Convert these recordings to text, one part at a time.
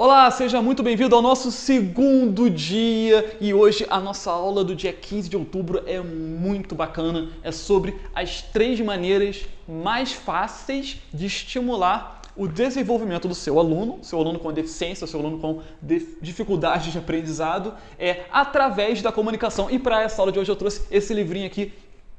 Olá, seja muito bem-vindo ao nosso segundo dia e hoje a nossa aula do dia 15 de outubro é muito bacana, é sobre as 3 maneiras mais fáceis de estimular o desenvolvimento do seu aluno com deficiência, seu aluno com dificuldades de aprendizado, através da comunicação. E para essa aula de hoje eu trouxe esse livrinho aqui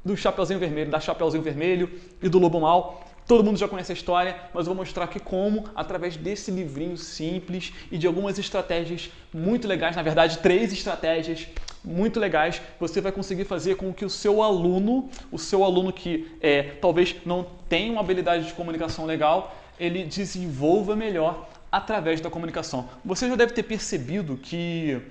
do Chapeuzinho Vermelho, da Chapeuzinho Vermelho e do Lobo Mau. Todo mundo já conhece a história, mas eu vou mostrar aqui como, através desse livrinho simples e de algumas estratégias muito legais, na verdade 3 estratégias muito legais, você vai conseguir fazer com que o seu aluno que talvez não tenha uma habilidade de comunicação legal, ele desenvolva melhor através da comunicação. Você já deve ter percebido que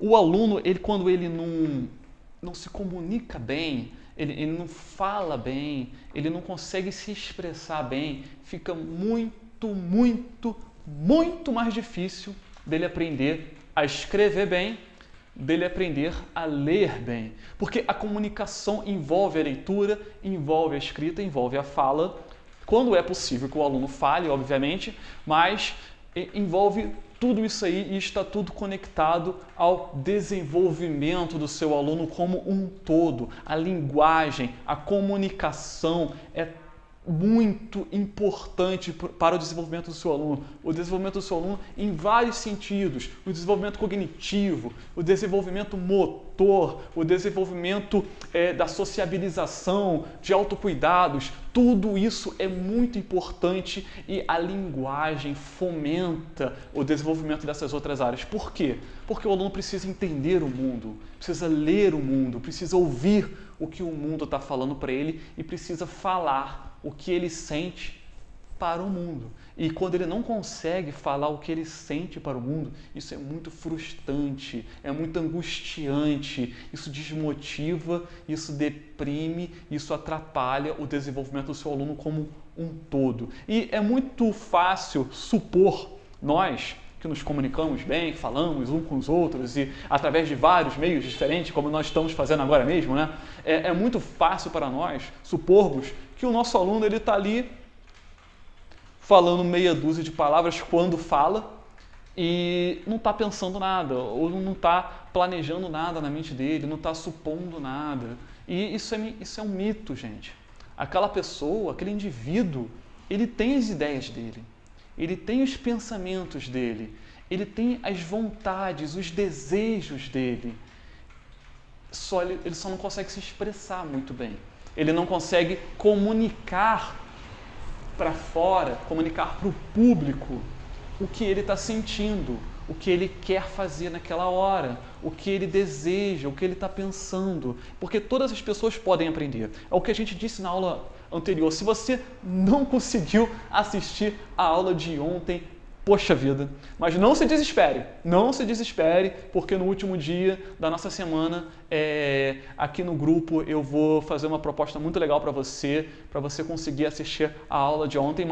o aluno, quando ele não se comunica bem, ele não fala bem, ele não consegue se expressar bem, fica muito mais difícil dele aprender a escrever bem, dele aprender a ler bem. Porque a comunicação envolve a leitura, envolve a escrita, envolve a fala, quando é possível que o aluno fale, obviamente, mas envolve tudo isso aí e está tudo conectado ao desenvolvimento do seu aluno como um todo. A linguagem, a comunicação é muito importante para o desenvolvimento do seu aluno. O desenvolvimento do seu aluno em vários sentidos. O desenvolvimento cognitivo, o desenvolvimento motor, o desenvolvimento da sociabilização, de autocuidados. Tudo isso é muito importante e a linguagem fomenta o desenvolvimento dessas outras áreas. Por quê? Porque o aluno precisa entender o mundo, precisa ler o mundo, precisa ouvir o que o mundo está falando para ele e precisa falar o que ele sente para o mundo. E quando ele não consegue falar o que ele sente para o mundo, isso é muito frustrante, é muito angustiante, isso desmotiva, isso deprime, isso atrapalha o desenvolvimento do seu aluno como um todo. E é muito fácil supor, nós que nos comunicamos bem, que falamos uns com os outros e através de vários meios diferentes, como nós estamos fazendo agora mesmo, né? É muito fácil para nós supormos que o nosso aluno está ali falando meia dúzia de palavras quando fala e não está pensando nada, ou não está planejando nada na mente dele, não está supondo nada. E isso é um mito, gente. Aquela pessoa, aquele indivíduo, ele tem as ideias dele, ele tem os pensamentos dele, ele tem as vontades, os desejos dele. Ele só não consegue se expressar muito bem. Ele não consegue comunicar para fora, comunicar para o público o que ele está sentindo, o que ele quer fazer naquela hora, o que ele deseja, o que ele está pensando. Porque todas as pessoas podem aprender. É o que a gente disse na aula anterior. Se você não conseguiu assistir a aula de ontem, poxa vida, mas não se desespere, porque no último dia da nossa semana, aqui no grupo, eu vou fazer uma proposta muito legal para você conseguir assistir a aula de ontem,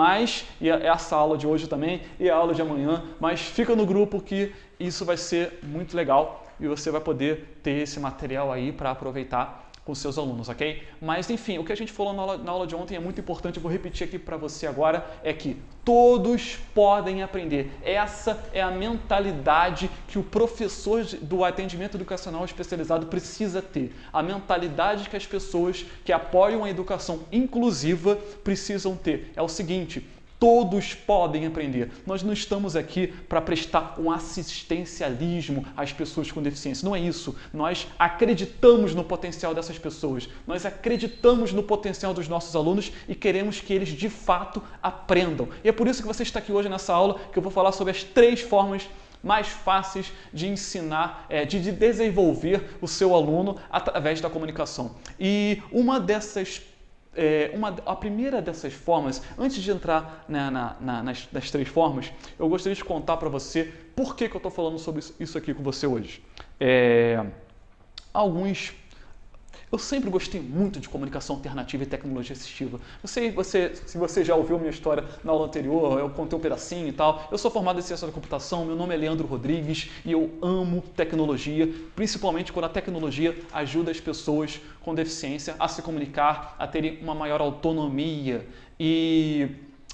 e essa aula de hoje também, e a aula de amanhã, mas fica no grupo que isso vai ser muito legal e você vai poder ter esse material aí para aproveitar com seus alunos, ok? Mas, enfim, o que a gente falou na aula de ontem é muito importante, eu vou repetir aqui para você agora, é que todos podem aprender. Essa é a mentalidade que o professor do atendimento educacional especializado precisa ter. A mentalidade que as pessoas que apoiam a educação inclusiva precisam ter. É o seguinte: todos podem aprender. Nós não estamos aqui para prestar um assistencialismo às pessoas com deficiência. Não é isso. Nós acreditamos no potencial dessas pessoas. Nós acreditamos no potencial dos nossos alunos e queremos que eles, de fato, aprendam. E é por isso que você está aqui hoje nessa aula, que eu vou falar sobre as 3 formas mais fáceis de ensinar, de desenvolver o seu aluno através da comunicação. E a primeira dessas formas, antes de entrar nas 3 formas, eu gostaria de contar para você por que eu estou falando sobre isso aqui com você hoje. Eu sempre gostei muito de comunicação alternativa e tecnologia assistiva. Se você já ouviu minha história na aula anterior, eu contei um pedacinho e tal. Eu sou formado em ciência da computação, meu nome é Leandro Rodrigues e eu amo tecnologia, principalmente quando a tecnologia ajuda as pessoas com deficiência a se comunicar, a terem uma maior autonomia. E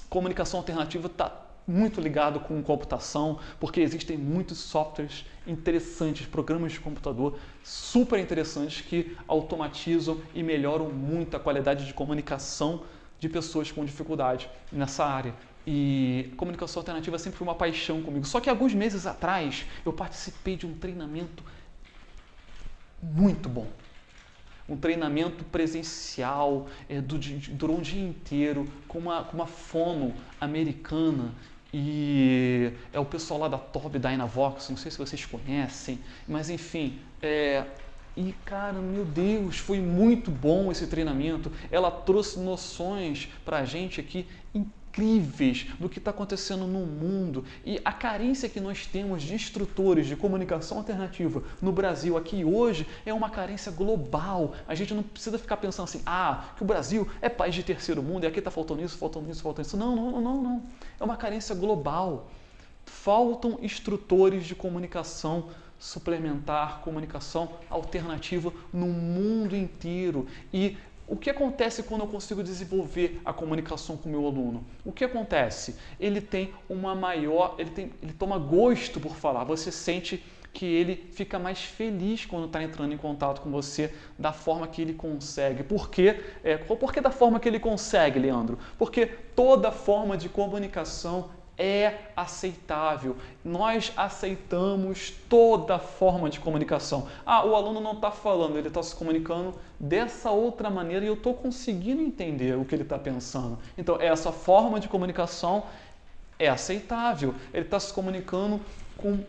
comunicação alternativa está muito ligado com computação, porque existem muitos softwares interessantes, programas de computador super interessantes que automatizam e melhoram muito a qualidade de comunicação de pessoas com dificuldade nessa área. E comunicação alternativa sempre foi uma paixão comigo. Só que alguns meses atrás eu participei de um treinamento muito bom. Um treinamento presencial, durou um dia inteiro, com uma fono americana. E é o pessoal lá da Top Dynavox, não sei se vocês conhecem, mas enfim, e cara, meu Deus, foi muito bom esse treinamento. Ela trouxe noções pra gente aqui incríveis do que está acontecendo no mundo, e a carência que nós temos de instrutores de comunicação alternativa no Brasil aqui hoje é uma carência global. A gente não precisa ficar pensando assim, que o Brasil é país de terceiro mundo e aqui está faltando isso, faltando isso, faltando isso. Não. É uma carência global. Faltam instrutores de comunicação suplementar, comunicação alternativa no mundo inteiro. E o que acontece quando eu consigo desenvolver a comunicação com o meu aluno? O que acontece? Ele tem uma maior, ele toma gosto por falar. Você sente que ele fica mais feliz quando está entrando em contato com você da forma que ele consegue. Por quê? Por que da forma que ele consegue, Leandro? Porque toda forma de comunicação é aceitável. Nós aceitamos toda forma de comunicação. O aluno não está falando, ele está se comunicando dessa outra maneira e eu estou conseguindo entender o que ele está pensando. Então, essa forma de comunicação é aceitável. Ele está se comunicando com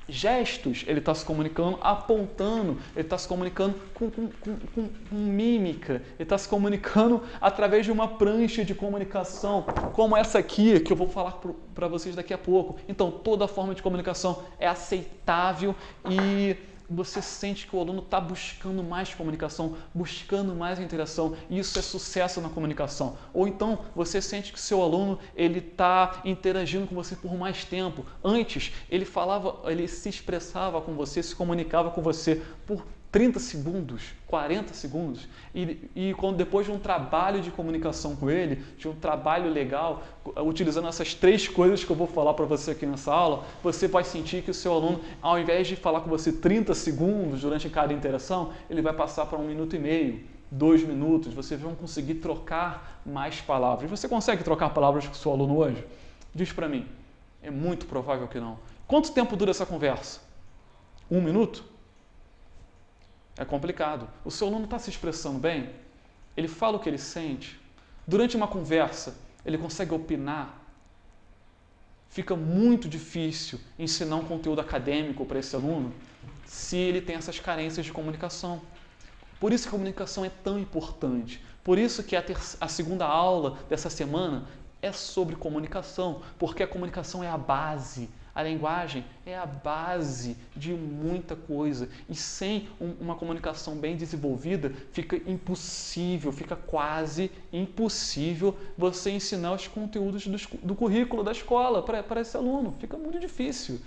gestos, ele está se comunicando apontando, ele está se comunicando com mímica, ele está se comunicando através de uma prancha de comunicação, como essa aqui, que eu vou falar para vocês daqui a pouco. Então, toda forma de comunicação é aceitável e você sente que o aluno está buscando mais comunicação, buscando mais interação, e isso é sucesso na comunicação. Ou então você sente que o seu aluno está interagindo com você por mais tempo. Antes ele se expressava com você, se comunicava com você por 30 segundos, 40 segundos, e quando depois de um trabalho de comunicação com ele, de um trabalho legal, utilizando essas 3 coisas que eu vou falar para você aqui nessa aula, você vai sentir que o seu aluno, ao invés de falar com você 30 segundos durante cada interação, ele vai passar para 1 minuto e meio, 2 minutos, vocês vão conseguir trocar mais palavras. Você consegue trocar palavras com o seu aluno hoje? Diz para mim. É muito provável que não. Quanto tempo dura essa conversa? 1 minuto? É complicado. O seu aluno está se expressando bem? Ele fala o que ele sente? Durante uma conversa, ele consegue opinar? Fica muito difícil ensinar um conteúdo acadêmico para esse aluno se ele tem essas carências de comunicação. Por isso que a comunicação é tão importante. Por isso que a segunda aula dessa semana é sobre comunicação, porque a comunicação é a base. A linguagem é a base de muita coisa e sem uma comunicação bem desenvolvida fica impossível, fica quase impossível você ensinar os conteúdos do currículo da escola para esse aluno. Fica muito difícil,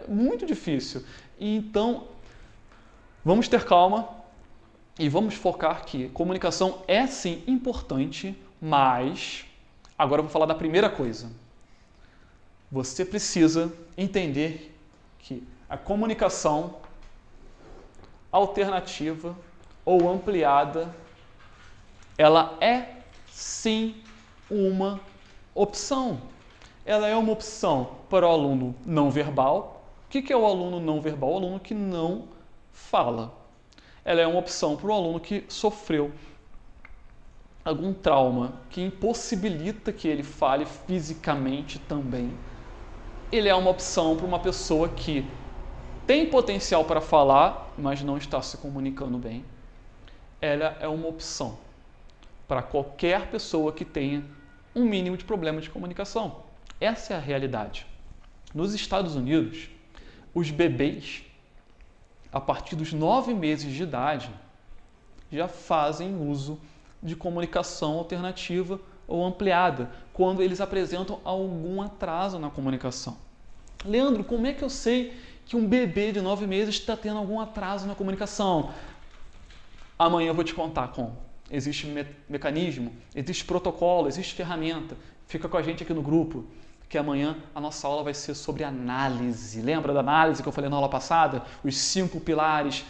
muito difícil. E então, vamos ter calma e vamos focar que comunicação é sim importante, mas agora eu vou falar da primeira coisa. Você precisa entender que a comunicação alternativa ou ampliada, ela é sim uma opção. Ela é uma opção para o aluno não verbal. O que é o aluno não verbal? O aluno que não fala. Ela é uma opção para o aluno que sofreu algum trauma que impossibilita que ele fale fisicamente também. Ele é uma opção para uma pessoa que tem potencial para falar, mas não está se comunicando bem. Ela é uma opção para qualquer pessoa que tenha um mínimo de problema de comunicação. Essa é a realidade. Nos Estados Unidos, os bebês, a partir dos 9 meses de idade, já fazem uso de comunicação alternativa ou ampliada, quando eles apresentam algum atraso na comunicação. Leandro, como é que eu sei que um bebê de 9 meses está tendo algum atraso na comunicação? Amanhã eu vou te contar como. Existe mecanismo, existe protocolo, existe ferramenta. Fica com a gente aqui no grupo. porque amanhã a nossa aula vai ser sobre análise. Lembra da análise que eu falei na aula passada? Os 5 pilares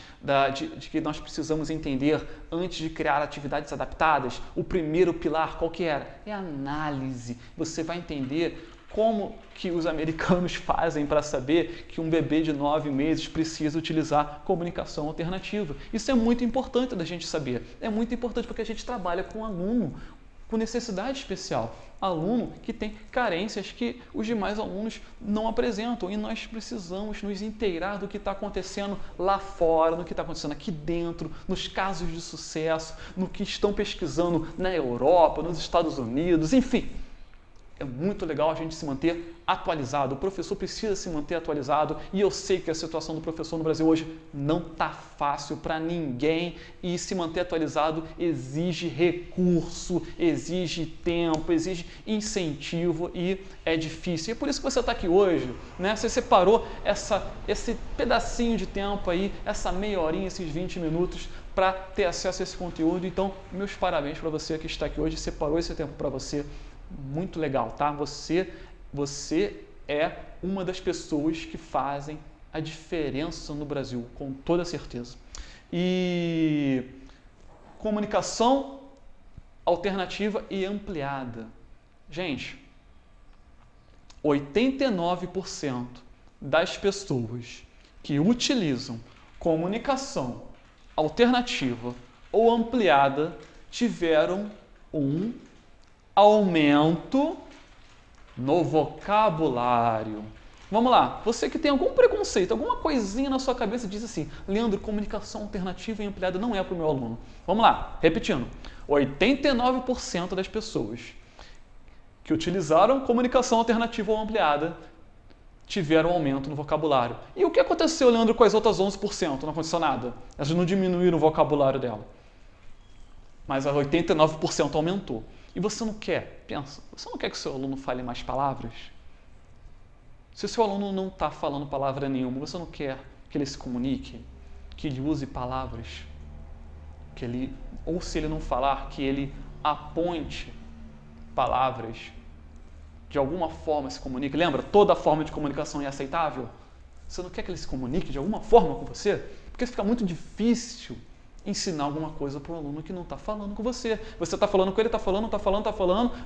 de que nós precisamos entender antes de criar atividades adaptadas. O primeiro pilar, qual que era? É a análise. Você vai entender como que os americanos fazem para saber que um bebê de 9 meses precisa utilizar comunicação alternativa. Isso é muito importante da gente saber. É muito importante porque a gente trabalha com aluno com necessidade especial. Aluno que tem carências que os demais alunos não apresentam e nós precisamos nos inteirar do que está acontecendo lá fora, no que está acontecendo aqui dentro, nos casos de sucesso, no que estão pesquisando na Europa, nos Estados Unidos, enfim. É muito legal a gente se manter atualizado. O professor precisa se manter atualizado e eu sei que a situação do professor no Brasil hoje não está fácil para ninguém e se manter atualizado exige recurso, exige tempo, exige incentivo e é difícil. E é por isso que você está aqui hoje, né? Você separou esse pedacinho de tempo aí, essa meia horinha, esses 20 minutos para ter acesso a esse conteúdo. Então, meus parabéns para você que está aqui hoje e separou esse tempo para você. Muito legal, tá? Você é uma das pessoas que fazem a diferença no Brasil, com toda certeza. E comunicação alternativa e ampliada. Gente, 89% das pessoas que utilizam comunicação alternativa ou ampliada tiveram um aumento no vocabulário. Vamos lá, você que tem algum preconceito, alguma coisinha na sua cabeça diz assim: Leandro, comunicação alternativa e ampliada não é para o meu aluno. Vamos lá, repetindo, 89% das pessoas que utilizaram comunicação alternativa ou ampliada tiveram aumento no vocabulário. E o que aconteceu, Leandro, com as outras 11%? Não aconteceu nada. Elas não diminuíram o vocabulário dela. Mas a 89% aumentou. E você não quer, pensa, você não quer que o seu aluno fale mais palavras? Se o seu aluno não está falando palavra nenhuma, você não quer que ele se comunique, que ele use palavras, ou se ele não falar, que ele aponte palavras, de alguma forma se comunique. Lembra, toda forma de comunicação é aceitável? Você não quer que ele se comunique de alguma forma com você? Porque fica muito difícil ensinar alguma coisa para um aluno que não está falando com você. Você está falando com ele, está falando,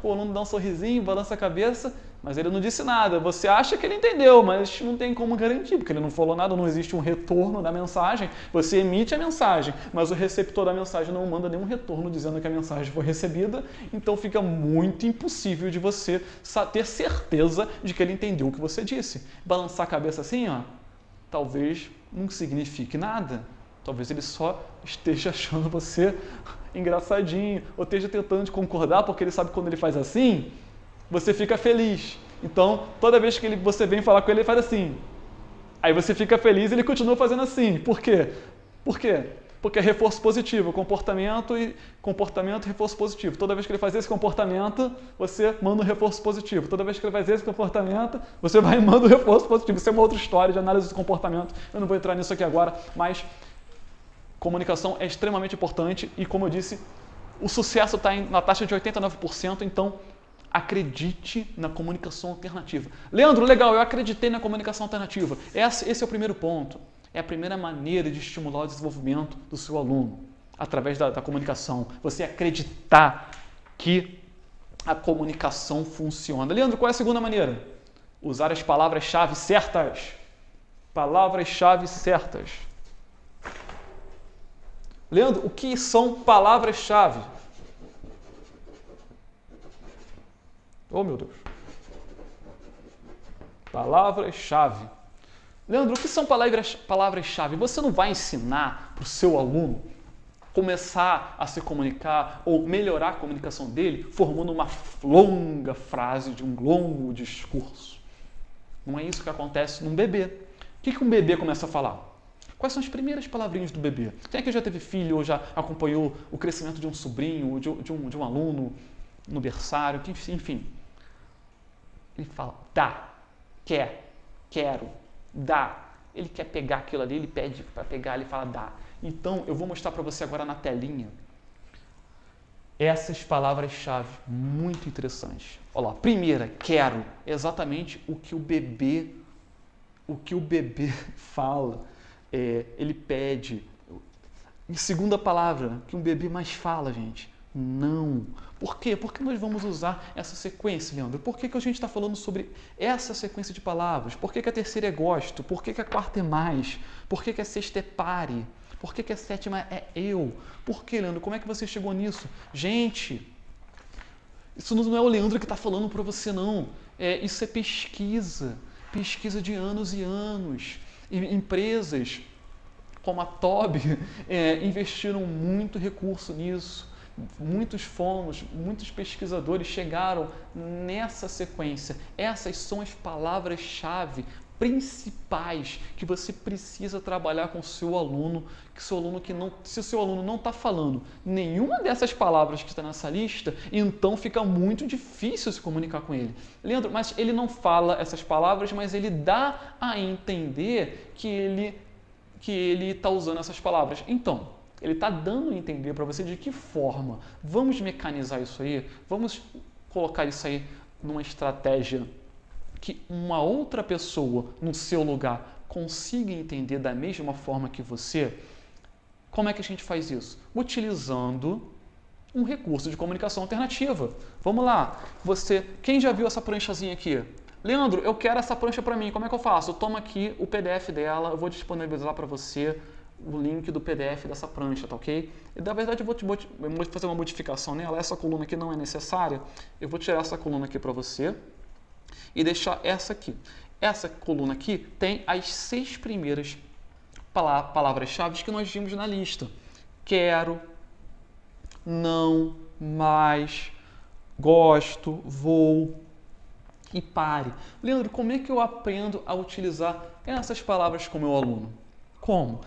o aluno dá um sorrisinho, balança a cabeça, mas ele não disse nada. Você acha que ele entendeu, mas não tem como garantir, porque ele não falou nada, não existe um retorno da mensagem. Você emite a mensagem, mas o receptor da mensagem não manda nenhum retorno dizendo que a mensagem foi recebida, então fica muito impossível de você ter certeza de que ele entendeu o que você disse. Balançar a cabeça assim, ó, talvez não signifique nada. Talvez ele só esteja achando você engraçadinho, ou esteja tentando te concordar, porque ele sabe que quando ele faz assim, você fica feliz. Então, toda vez que você vem falar com ele, ele faz assim. Aí você fica feliz e ele continua fazendo assim. Por quê? Porque é reforço positivo, comportamento e reforço positivo. Toda vez que ele faz esse comportamento, você manda um reforço positivo. Toda vez que ele faz esse comportamento, você vai e manda um reforço positivo. Isso é uma outra história de análise do comportamento. Eu não vou entrar nisso aqui agora, mas comunicação é extremamente importante e, como eu disse, o sucesso está na taxa de 89%, então acredite na comunicação alternativa. Leandro, legal, eu acreditei na comunicação alternativa. Esse é o primeiro ponto. É a primeira maneira de estimular o desenvolvimento do seu aluno, através da comunicação. Você acreditar que a comunicação funciona. Leandro, qual é a segunda maneira? Usar as palavras-chave certas. Palavras-chave certas. Leandro, o que são palavras-chave? Oh, meu Deus. Palavras-chave. Leandro, o que são palavras-chave? Você não vai ensinar para o seu aluno começar a se comunicar ou melhorar a comunicação dele formando uma longa frase de um longo discurso. Não é isso que acontece num bebê. O que um bebê começa a falar? Quais são as primeiras palavrinhas do bebê? Quem é que já teve filho ou já acompanhou o crescimento de um sobrinho ou de um aluno no berçário? Enfim. Ele fala, dá, quer, quero, dá. Ele quer pegar aquilo ali, ele pede para pegar, ele fala, dá. Então, eu vou mostrar para você agora na telinha essas palavras-chave muito interessantes. Olha lá, primeira, quero, exatamente o que o bebê fala, ele pede. E segunda palavra, que um bebê mais fala, gente, não. Por quê? Por que nós vamos usar essa sequência, Leandro? Por que a gente está falando sobre essa sequência de palavras? Por que a terceira é gosto? Por que a quarta é mais? Por que a sexta é pare? Por que a sétima é eu? Por que, Leandro? Como é que você chegou nisso? Gente, isso não é o Leandro que está falando para você, não. Isso é pesquisa. Pesquisa de anos e anos. E empresas como a TOB investiram muito recurso nisso. Muitos pesquisadores chegaram nessa sequência. Essas são as palavras-chave principais que você precisa trabalhar com o seu aluno, se o seu aluno não está falando nenhuma dessas palavras que está nessa lista, então fica muito difícil se comunicar com ele. Leandro, mas ele não fala essas palavras, mas ele dá a entender que ele está usando essas palavras. Então, ele está dando a entender para você de que forma. Vamos mecanizar isso aí? Vamos colocar isso aí numa estratégia que uma outra pessoa no seu lugar consiga entender da mesma forma que você? Como é que a gente faz isso? Utilizando um recurso de comunicação alternativa. Vamos lá. Quem já viu essa pranchazinha aqui? Leandro, eu quero essa prancha para mim. Como é que eu faço? Toma aqui o PDF dela. Eu vou disponibilizar para você o link do PDF dessa prancha, tá ok? E, na verdade, eu vou fazer uma modificação nela. Essa coluna aqui não é necessária. Eu vou tirar essa coluna aqui para você e deixar essa aqui. Essa coluna aqui tem as 6 primeiras palavras-chave que nós vimos na lista. Quero, não, mais, gosto, vou e pare. Leandro, como é que eu aprendo a utilizar essas palavras com o meu aluno? Como?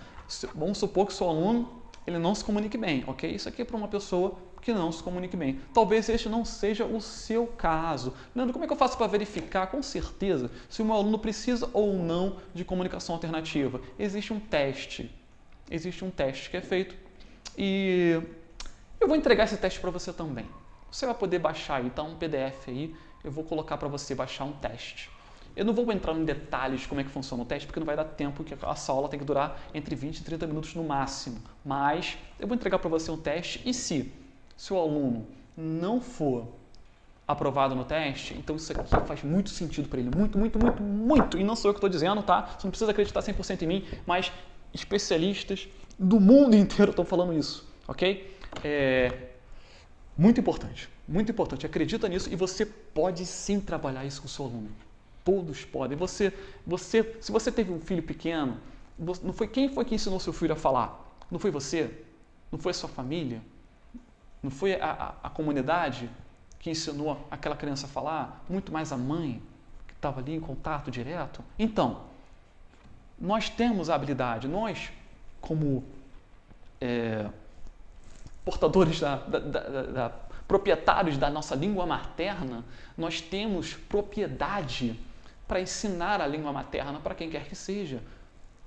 Vamos supor que o seu aluno ele não se comunique bem, ok? Isso aqui é para uma pessoa que não se comunique bem. Talvez este não seja o seu caso. Leandro, como é que eu faço para verificar com certeza se o meu aluno precisa ou não de comunicação alternativa? Existe um teste que é feito e eu vou entregar esse teste para você também. Você vai poder baixar aí, tá um PDF aí, eu vou colocar para você baixar um teste. Eu não vou entrar em detalhes de como é que funciona o teste, porque não vai dar tempo, que essa aula tem que durar entre 20 e 30 minutos no máximo. Mas eu vou entregar para você um teste e se o aluno não for aprovado no teste, então isso aqui faz muito sentido para ele. Muito, muito, muito, muito. E não sou eu que estou dizendo, tá? Você não precisa acreditar 100% em mim, mas especialistas do mundo inteiro estão falando isso, ok? Muito importante, muito importante. Acredita nisso e você pode sim trabalhar isso com o seu aluno. Todos podem. Se você teve um filho pequeno, quem foi que ensinou seu filho a falar? Não foi você? Não foi a sua família? Não foi a comunidade que ensinou aquela criança a falar? Muito mais a mãe, que estava ali em contato direto? Então, nós temos a habilidade, nós, como portadores proprietários da nossa língua materna, nós temos propriedade para ensinar a língua materna para quem quer que seja,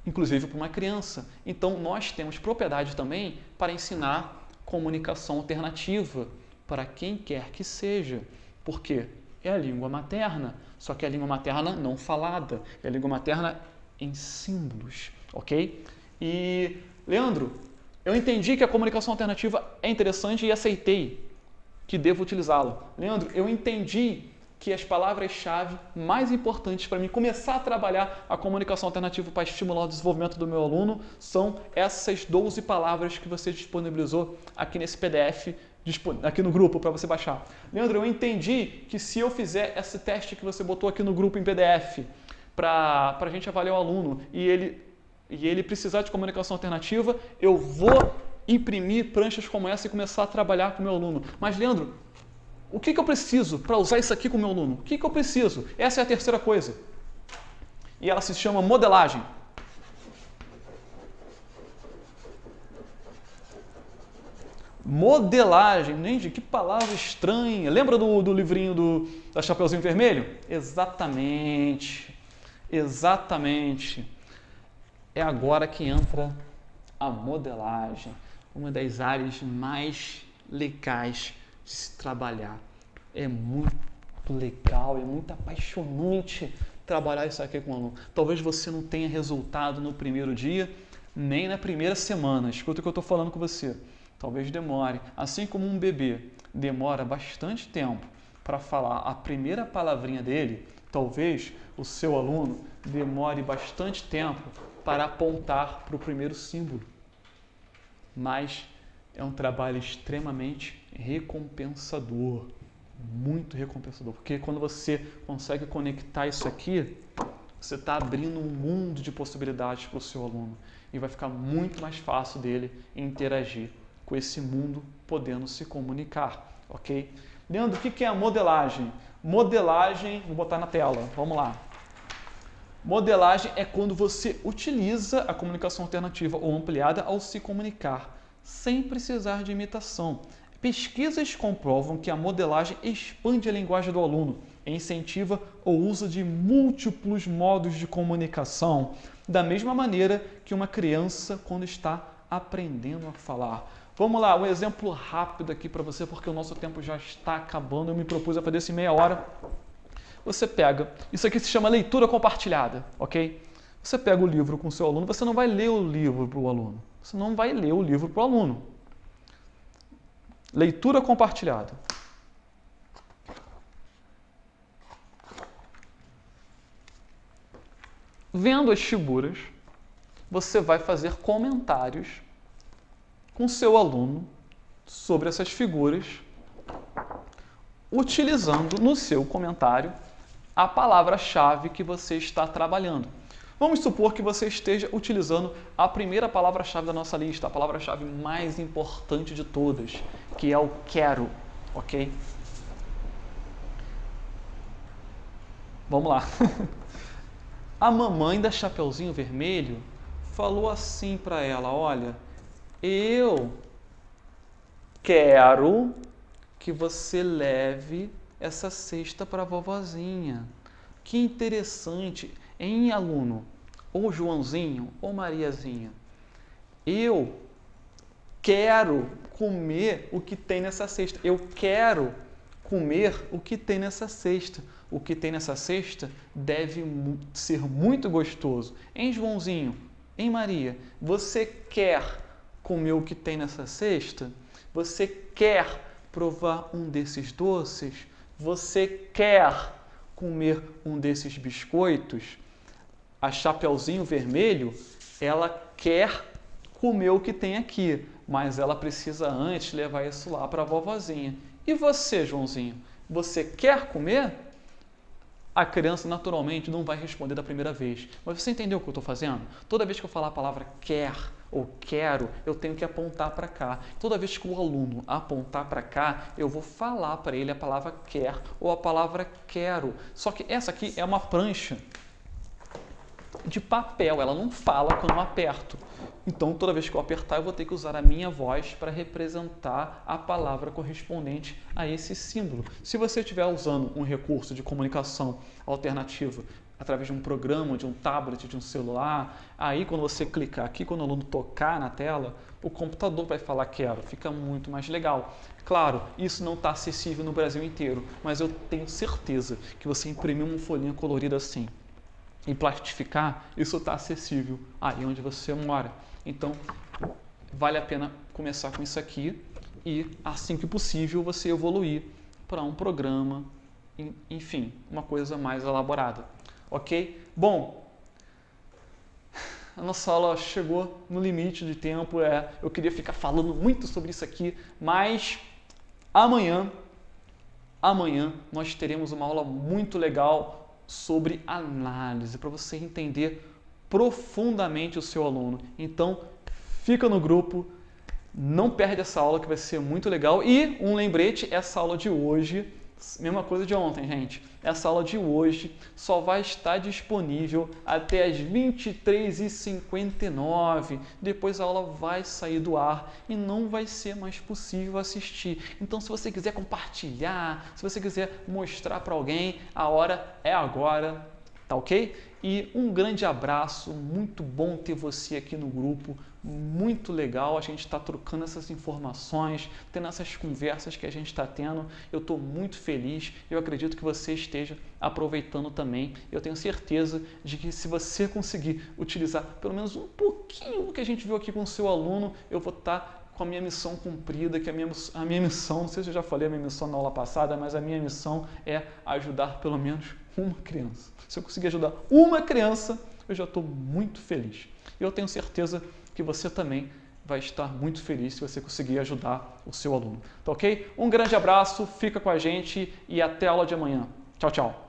inclusive para uma criança. Então, nós temos propriedade também para ensinar comunicação alternativa para quem quer que seja, porque é a língua materna, só que é a língua materna não falada, é a língua materna em símbolos, ok? E, Leandro, eu entendi que a comunicação alternativa é interessante e aceitei que devo utilizá-la. Leandro, eu entendi que as palavras-chave mais importantes para mim começar a trabalhar a comunicação alternativa para estimular o desenvolvimento do meu aluno são essas 12 palavras que você disponibilizou aqui nesse PDF, aqui no grupo para você baixar. Leandro, eu entendi que se eu fizer esse teste que você botou aqui no grupo em PDF para a gente avaliar o aluno e ele precisar de comunicação alternativa, eu vou imprimir pranchas como essa e começar a trabalhar com o meu aluno. Mas, Leandro, o que eu preciso para usar isso aqui com o meu aluno? O que eu preciso? Essa é a terceira coisa. E ela se chama modelagem. Modelagem, gente, que palavra estranha. Lembra do livrinho da Chapeuzinho Vermelho? Exatamente. Exatamente. É agora que entra a modelagem, uma das áreas mais legais de se trabalhar. É muito legal, é muito apaixonante trabalhar isso aqui com o aluno. Talvez você não tenha resultado no primeiro dia, nem na primeira semana. Escuta o que eu estou falando com você. Talvez demore. Assim como um bebê demora bastante tempo para falar a primeira palavrinha dele, talvez o seu aluno demore bastante tempo para apontar para o primeiro símbolo. Mas é um trabalho extremamente recompensador, muito recompensador, porque quando você consegue conectar isso aqui, você está abrindo um mundo de possibilidades para o seu aluno e vai ficar muito mais fácil dele interagir com esse mundo, podendo se comunicar, ok? Leandro, o que é a modelagem? Modelagem, vou botar na tela, vamos lá. Modelagem é quando você utiliza a comunicação alternativa ou ampliada ao se comunicar, sem precisar de imitação. Pesquisas comprovam que a modelagem expande a linguagem do aluno, incentiva o uso de múltiplos modos de comunicação, da mesma maneira que uma criança quando está aprendendo a falar. Vamos lá, um exemplo rápido aqui para você, porque o nosso tempo já está acabando, eu me propus a fazer isso em meia hora. Você pega, isso aqui se chama leitura compartilhada, ok? Você pega o livro com o seu aluno, você não vai ler o livro para o aluno, você não vai ler o livro para o aluno. Leitura compartilhada. Vendo as figuras, você vai fazer comentários com seu aluno sobre essas figuras, utilizando no seu comentário a palavra-chave que você está trabalhando. Vamos supor que você esteja utilizando a primeira palavra-chave da nossa lista, a palavra-chave mais importante de todas, que é o quero, ok? Vamos lá. A mamãe da Chapeuzinho Vermelho falou assim para ela, olha, eu quero que você leve essa cesta para a vovozinha. Que interessante, hein, aluno? Ou Joãozinho, ou Mariazinha. Eu quero comer o que tem nessa cesta. Eu quero comer o que tem nessa cesta. O que tem nessa cesta deve ser muito gostoso. Hein, Joãozinho? Hein, Maria? Você quer comer o que tem nessa cesta? Você quer provar um desses doces? Você quer comer um desses biscoitos? A Chapeuzinho Vermelho, ela quer comer o que tem aqui, mas ela precisa antes levar isso lá para a vovozinha. E você, Joãozinho, você quer comer? A criança naturalmente não vai responder da primeira vez. Mas você entendeu o que eu estou fazendo? Toda vez que eu falar a palavra quer ou quero, eu tenho que apontar para cá. Toda vez que o aluno apontar para cá, eu vou falar para ele a palavra quer ou a palavra quero. Só que essa aqui é uma prancha de papel, ela não fala quando eu aperto. Então, toda vez que eu apertar, eu vou ter que usar a minha voz para representar a palavra correspondente a esse símbolo. Se você estiver usando um recurso de comunicação alternativa através de um programa, de um tablet, de um celular, aí quando você clicar aqui, quando o aluno tocar na tela, o computador vai falar quero, fica muito mais legal. Claro, isso não está acessível no Brasil inteiro, mas eu tenho certeza que você imprimir uma folhinha colorida assim e plastificar, isso está acessível aí onde você mora. Então, vale a pena começar com isso aqui e, assim que possível, você evoluir para um programa, enfim, uma coisa mais elaborada. Ok? Bom, a nossa aula chegou no limite de tempo. Eu queria ficar falando muito sobre isso aqui, mas amanhã nós teremos uma aula muito legal sobre análise, para você entender profundamente o seu aluno. Então, fica no grupo, não perde essa aula que vai ser muito legal. E um lembrete, essa aula de hoje, mesma coisa de ontem, gente. Essa aula de hoje só vai estar disponível até as 23h59. Depois a aula vai sair do ar e não vai ser mais possível assistir. Então, se você quiser compartilhar, se você quiser mostrar para alguém, a hora é agora, tá ok? E um grande abraço, muito bom ter você aqui no grupo, muito legal a gente estar trocando essas informações, tendo essas conversas que a gente está tendo. Eu estou muito feliz, eu acredito que você esteja aproveitando também. Eu tenho certeza de que se você conseguir utilizar pelo menos um pouquinho do que a gente viu aqui com o seu aluno, eu vou estar com a minha missão cumprida, que a minha missão, não sei se eu já falei a minha missão na aula passada, mas a minha missão é ajudar pelo menos uma criança. Se eu conseguir ajudar uma criança, eu já estou muito feliz. E eu tenho certeza que você também vai estar muito feliz se você conseguir ajudar o seu aluno. Tá ok? Um grande abraço, fica com a gente e até a aula de amanhã. Tchau, tchau!